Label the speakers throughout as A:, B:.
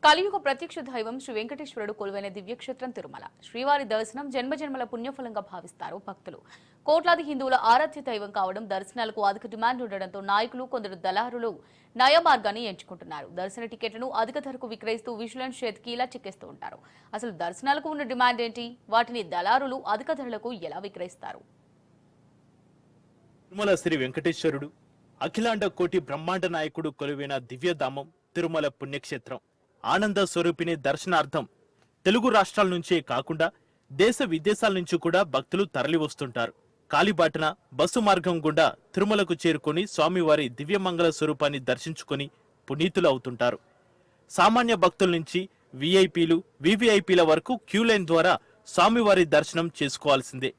A: కలియుగ ప్రత్యక్ష దైవం శ్రీ వెంకటేశ్వరుడు కొలువైన దివ్యక్షేత్రం తిరుమల. శ్రీవారి దర్శనం జన్మజన్మల పుణ్యఫలంగా భావిస్తారు భక్తులు. కోట్లాది హిందువుల ఆరాధ్య దైవం కావడం, దర్శనాలకు అధిక డిమాండ్ ఉండడంతో నాయకులు, కొందరు దళారులు నయ మార్గాన్ని ఎంచుకుంటున్నారు. దర్శన టికెట్లను అధిక ధరకు విక్రయిస్తూ విజిలెన్స్ చేతికి ఇలా చిక్కేస్తూ ఉంటారు. అసలు దర్శనాలకు ఉన్న డిమాండ్ ఏంటి? వాటిని దళారులు అధిక ధరలకు ఎలా విక్రయిస్తారు?
B: తిరుమల శ్రీ వెంకటేశ్వరుడు అఖిలాండ కోటి బ్రహ్మాండ నాయకుడు కొలువైన దివ్యధామం తిరుమల పుణ్యక్షేత్రం. ఆనంద స్వరూపిణి దర్శనార్థం తెలుగు రాష్ట్రాల నుంచే కాకుండా దేశ విదేశాల నుంచి కూడా భక్తులు తరలి వస్తుంటారు. కాలిబాటన బస్సు మార్గం గుండా తిరుమలకు చేరుకుని స్వామివారి దివ్యమంగళ స్వరూపాన్ని దర్శించుకుని పునీతులు అవుతుంటారు. సామాన్య భక్తుల నుంచి విఐపీలు, వివిఐపీల వరకు క్యూ లైన్ ద్వారా స్వామివారి దర్శనం చేసుకోవాల్సిందే.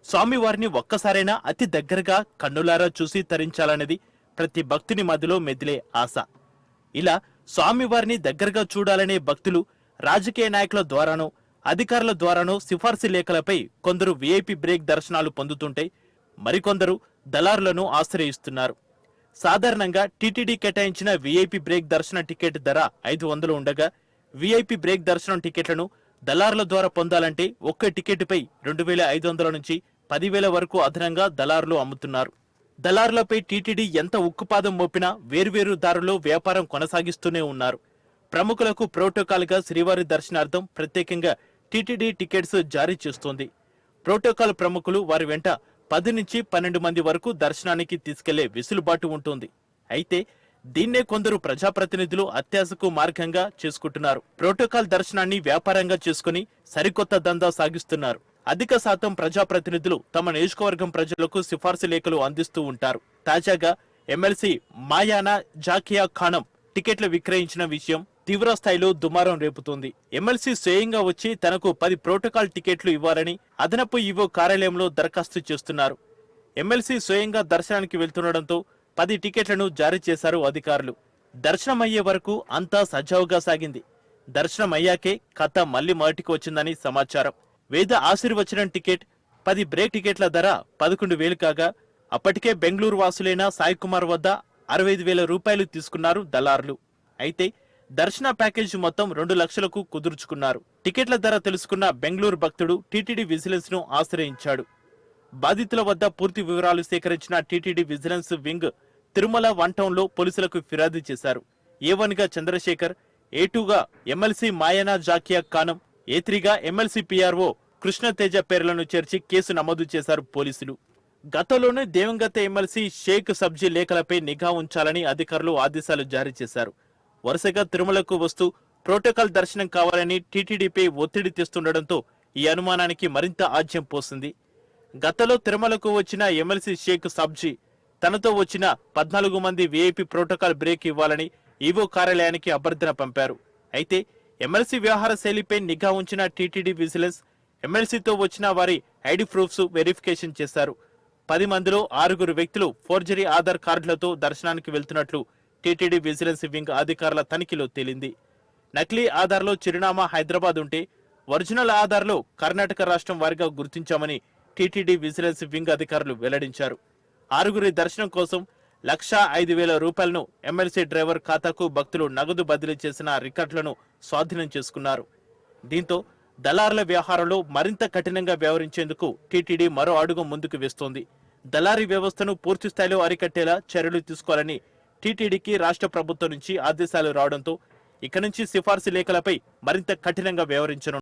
B: స్వామివారిని ఒక్కసారైనా అతి దగ్గరగా కన్నులారా చూసి తరించాలనేది ప్రతి భక్తుని మదిలో మెదిలే ఆశ. ఇలా స్వామివారిని దగ్గరగా చూడాలనే భక్తులు రాజకీయ నాయకుల ద్వారానో, అధికారుల ద్వారానో సిఫార్సు లేఖలపై కొందరు విఐపి బ్రేక్ దర్శనాలు పొందుతుంటే మరికొందరు దళారులను ఆశ్రయిస్తున్నారు. సాధారణంగా టీటీడీ కేటాయించిన విఐపి బ్రేక్ దర్శన టికెట్ ధర 500 ఉండగా, విఐపి బ్రేక్ దర్శనం టికెట్లను దళారుల ద్వారా పొందాలంటే ఒక్క టికెట్పై 2500 నుంచి 10,000 వరకు అదనంగా దళారులు అమ్ముతున్నారు. దళారులపై టీటీడీ ఎంత ఉక్కుపాదం మోపినా వేర్వేరు దారుల్లో వ్యాపారం కొనసాగిస్తూనే ఉన్నారు. ప్రముఖులకు ప్రోటోకాల్ గా శ్రీవారి దర్శనార్థం ప్రత్యేకంగా టీటీడీ టికెట్స్ జారీ చేస్తోంది. ప్రోటోకాల్ ప్రముఖులు వారి వెంట 10 నుంచి 12 మంది వరకు దర్శనానికి తీసుకెళ్లే వెసులుబాటు ఉంటుంది. అయితే దీన్నే కొందరు ప్రజాప్రతినిధులు అత్యాశకు మార్గంగా చేసుకుంటున్నారు. ప్రోటోకాల్ దర్శనాన్ని వ్యాపారంగా చేసుకుని సరికొత్త దందా సాగిస్తున్నారు. అధిక శాతం ప్రజాప్రతినిధులు తమ నియోజకవర్గం ప్రజలకు సిఫార్సు లేఖలు అందిస్తూ ఉంటారు. తాజాగా ఎమ్మెల్సీ మాయానా జాకియా ఖానం టికెట్లు విక్రయించిన విషయం తీవ్ర స్థాయిలో దుమారం రేపుతోంది. ఎమ్మెల్సీ స్వయంగా వచ్చి తనకు 10 ప్రోటోకాల్ టికెట్లు ఇవ్వాలని అదనపు ఈవో కార్యాలయంలో దరఖాస్తు చేస్తున్నారు. ఎమ్మెల్సీ స్వయంగా దర్శనానికి వెళ్తుండటంతో 10 టికెట్లను జారీ చేశారు అధికారులు. దర్శనం అయ్యే వరకు అంతా సజావుగా సాగింది. దర్శనం అయ్యాకే కథ మళ్లీ మొదటికి వచ్చిందని సమాచారం. వేద ఆశీర్వచనం టికెట్ 10 బ్రేక్ టికెట్ల ధర 11,000 కాగా, అప్పటికే బెంగళూరు వాసులైన సాయి కుమార్ వద్ద 65,000 రూపాయలు తీసుకున్నారు దళారులు. అయితే దర్శన ప్యాకేజీ మొత్తం 2 లక్షలకు కుదుర్చుకున్నారు. టికెట్ల ధర తెలుసుకున్న బెంగళూరు భక్తుడు టీటీడీ విజిలెన్స్ ను ఆశ్రయించాడు. బాధితుల వద్ద పూర్తి వివరాలు సేకరించిన టీటీడీ విజిలెన్స్ వింగ్ తిరుమల 1 టౌన్లో పోలీసులకు ఫిర్యాదు చేశారు. A1 గా చంద్రశేఖర్, A2 గా ఎమ్మెల్సీ మాయనా జాకియా ఖానం, A3 గా ఎమ్మెల్సీ PRO కృష్ణతేజ పేర్లను చేర్చి కేసు నమోదు చేశారు పోలీసులు. గతంలోనే దివంగత ఎమ్మెల్సీ షేక్ సబ్జీ లేఖలపై నిఘా ఉంచాలని అధికారులు ఆదేశాలు జారీ చేశారు. వరుసగా తిరుమలకు వస్తూ ప్రోటోకాల్ దర్శనం కావాలని టీటీడీపై ఒత్తిడి తెస్తుండటంతో ఈ అనుమానానికి మరింత ఆజ్యం పోసింది. గతంలో తిరుమలకు వచ్చిన ఎమ్మెల్సీ షేక్ సబ్జీ తనతో వచ్చిన 14 మంది విఐపి ప్రోటోకాల్ బ్రేక్ ఇవ్వాలని ఈవో కార్యాలయానికి అభ్యర్థన పంపారు. అయితే ఎమ్మెల్సీ వ్యవహార శైలిపై నిఘా ఉంచిన టీటీడీ విజిలెన్స్ ఎమ్మెల్సీతో వచ్చిన వారి ఐడి ప్రూఫ్స్ వెరిఫికేషన్ చేశారు. 10 మందిలో 6 వ్యక్తులు ఫోర్జరీ ఆధార్ కార్డులతో దర్శనానికి వెళ్తున్నట్లు టీటీడీ విజిలెన్స్ వింగ్ అధికారుల తనిఖీలో తేలింది. నకిలీ ఆధార్లో చిరునామా హైదరాబాద్ ఉంటే ఒరిజినల్ ఆధార్లో కర్ణాటక రాష్ట్రం వారిగా గుర్తించామని టీటీడీ విజిలెన్స్ వింగ్ అధికారులు వెల్లడించారు. 6 దర్శనం కోసం 1,05,000 రూపాయలను ఎమ్మెల్సీ డ్రైవర్ ఖాతాకు భక్తులు నగదు బదిలీ చేసిన రికార్డులను స్వాధీనం చేసుకున్నారు. దీంతో దళారుల వ్యవహారంలో మరింత కఠినంగా వ్యవహరించేందుకు టీటీడీ మరో అడుగు ముందుకు వేస్తోంది. దళారీ వ్యవస్థను పూర్తి స్థాయిలో అరికట్టేలా చర్యలు తీసుకోవాలని టీటీడీకి రాష్ట్ర ప్రభుత్వం నుంచి ఆదేశాలు రావడంతో ఇక నుంచి సిఫార్సు లేఖలపై మరింత కఠినంగా వ్యవహరించనున్నారు.